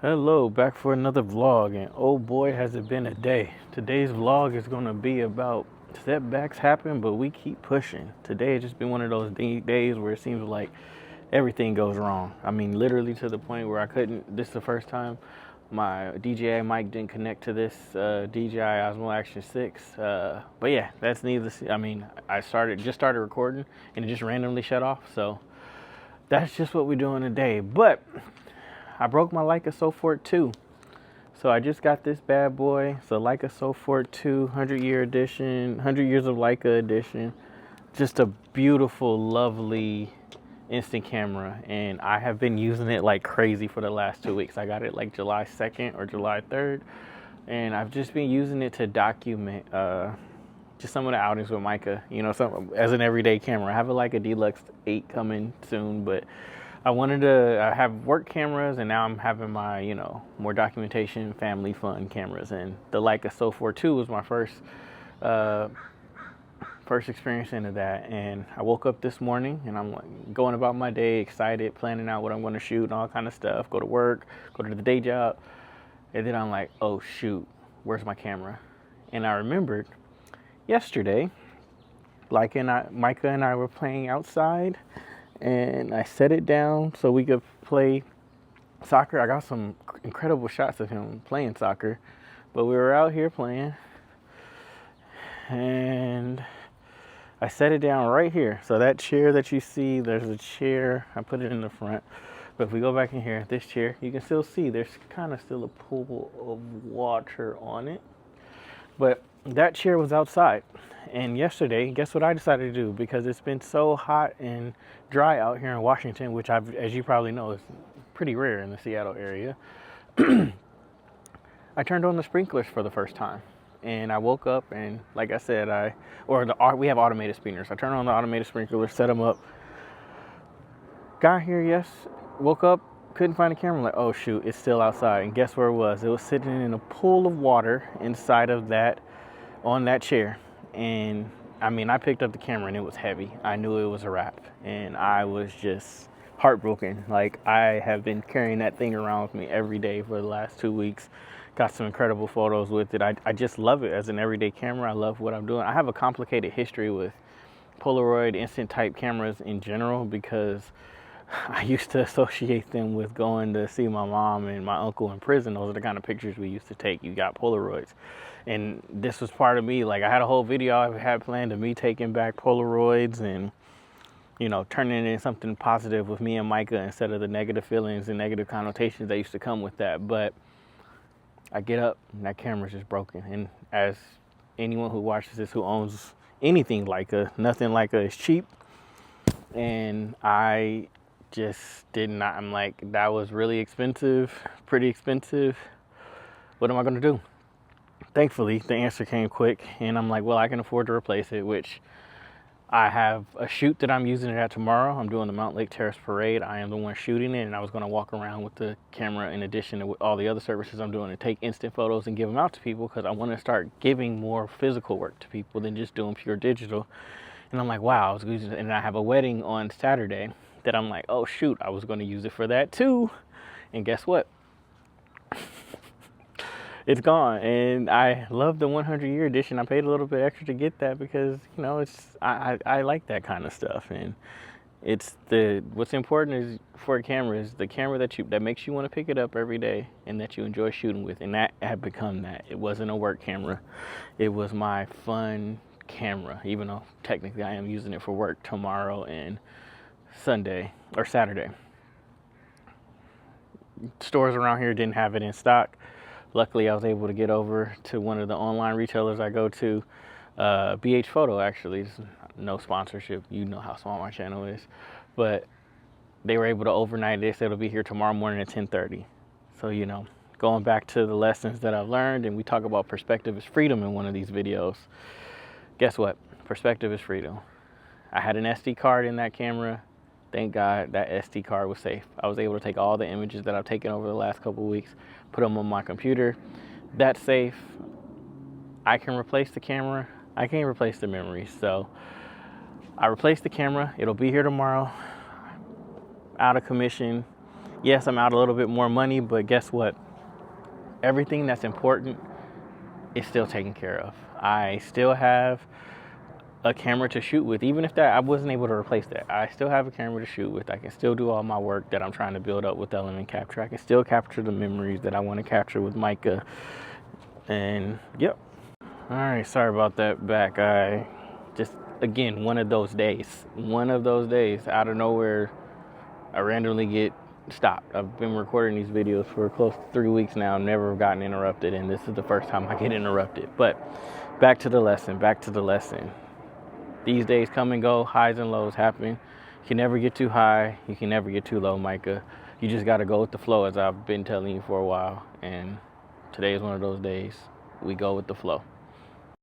Hello, back for another vlog, and oh boy has it been a day. Today's vlog is going to be about setbacks happen, but we keep pushing. Today has just been one of those days where it seems like everything goes wrong. I mean, literally to the point where this is the first time my DJI mic didn't connect to this DJI Osmo Action 6. But yeah, that's needless. I mean, I just started recording and it just randomly shut off. So that's just what we're doing today. But I broke my Leica SOFORT 2. So I just got this bad boy. It's a Leica SOFORT 2 100-year edition, 100 Years of Leica edition. Just a beautiful, lovely instant camera. And I have been using it like crazy for the last 2 weeks. I got it like July 2nd or July 3rd. And I've just been using it to document just some of the outings with Micah. You know, as an everyday camera. I have a Leica Deluxe 8 coming soon, but I wanted to have work cameras, and now I'm having my, more documentation, family fun cameras. And the Leica SOFORT 2 was my first experience into that. And I woke up this morning, and I'm like going about my day, excited, planning out what I'm going to shoot and all kind of stuff. Go to work, go to the day job, and then I'm like, oh shoot, where's my camera? And I remembered yesterday, Micah and I were playing outside. And I set it down so we could play soccer. I got some incredible shots of him playing soccer. But we were out here playing. And I set it down right here. So that chair that you see, there's a chair. I put it in the front. But if we go back in here, this chair, you can still see there's kind of still a pool of water on it. But that chair was outside. And yesterday, guess what I decided to do? Because it's been so hot and dry out here in Washington, which as you probably know, is pretty rare in the Seattle area. I turned on the sprinklers for the first time. And I woke up and, like I said, we have automated sprinklers. I turned on the automated sprinklers, set them up. Got here, woke up, couldn't find the camera. Like, oh shoot, it's still outside. And guess where it was? It was sitting in a pool of water inside of on that chair. And I mean, I picked up the camera and it was heavy. I knew it was a wrap, and I was just heartbroken. Like, I have been carrying that thing around with me every day for the last 2 weeks. Got some incredible photos with it. I just love it as an everyday camera. I love what I'm doing. I have a complicated history with Polaroid instant type cameras in general, because I used to associate them with going to see my mom and my uncle in prison. Those are the kind of pictures we used to take. You got Polaroids. And this was part of me. Like, I had a whole video I had planned of me taking back Polaroids and, turning it into something positive with me and Micah instead of the negative feelings and negative connotations that used to come with that. But I get up and that camera's just broken. And as anyone who watches this who owns anything Leica, nothing Leica is cheap. And I just did not. I'm like, that was really expensive, pretty expensive. What am I going to do? Thankfully, the answer came quick, and I'm like, well, I can afford to replace it, which I have a shoot that I'm using it at tomorrow. I'm doing the Mount Lake Terrace Parade. I am the one shooting it, and I was going to walk around with the camera in addition to all the other services I'm doing, and take instant photos and give them out to people, because I want to start giving more physical work to people than just doing pure digital. And I'm like, wow, and I have a wedding on Saturday that I'm like, oh shoot, I was going to use it for that too. And guess what? It's gone. And I love the 100-year edition. I paid a little bit extra to get that because, I like that kind of stuff. And what's important is for a camera is the camera that makes you want to pick it up every day and that you enjoy shooting with. And that had become that. It wasn't a work camera. It was my fun camera, even though technically I am using it for work tomorrow and Sunday or Saturday. Stores around here didn't have it in stock. Luckily, I was able to get over to one of the online retailers I go to, BH Photo, actually. No sponsorship. You know how small my channel is. But they were able to overnight this. It'll be here tomorrow morning at 10:30. So, going back to the lessons that I've learned, and we talk about perspective is freedom in one of these videos. Guess what? Perspective is freedom. I had an SD card in that camera. Thank God that SD card was safe. I was able to take all the images that I've taken over the last couple of weeks, put them on my computer. That's safe. I can replace the camera. I can't replace the memories. So I replaced the camera. It'll be here tomorrow, out of commission. Yes, I'm out a little bit more money, but guess what? Everything that's important is still taken care of. I still have a camera to shoot with. Even if that I wasn't able to replace that, I still have a camera to shoot with. I can still do all my work that I'm trying to build up with element capture. I can still capture the memories that I want to capture with Micah. And yep. All right, sorry about that back. I just, again, one of those days out of nowhere, I randomly get stopped. I've been recording these videos for close to 3 weeks now, never gotten interrupted, and this is the first time I get interrupted. But back to the lesson. These days come and go, highs and lows happen. You can never get too high, you can never get too low, Micah. You just gotta go with the flow, as I've been telling you for a while, and today is one of those days. We go with the flow.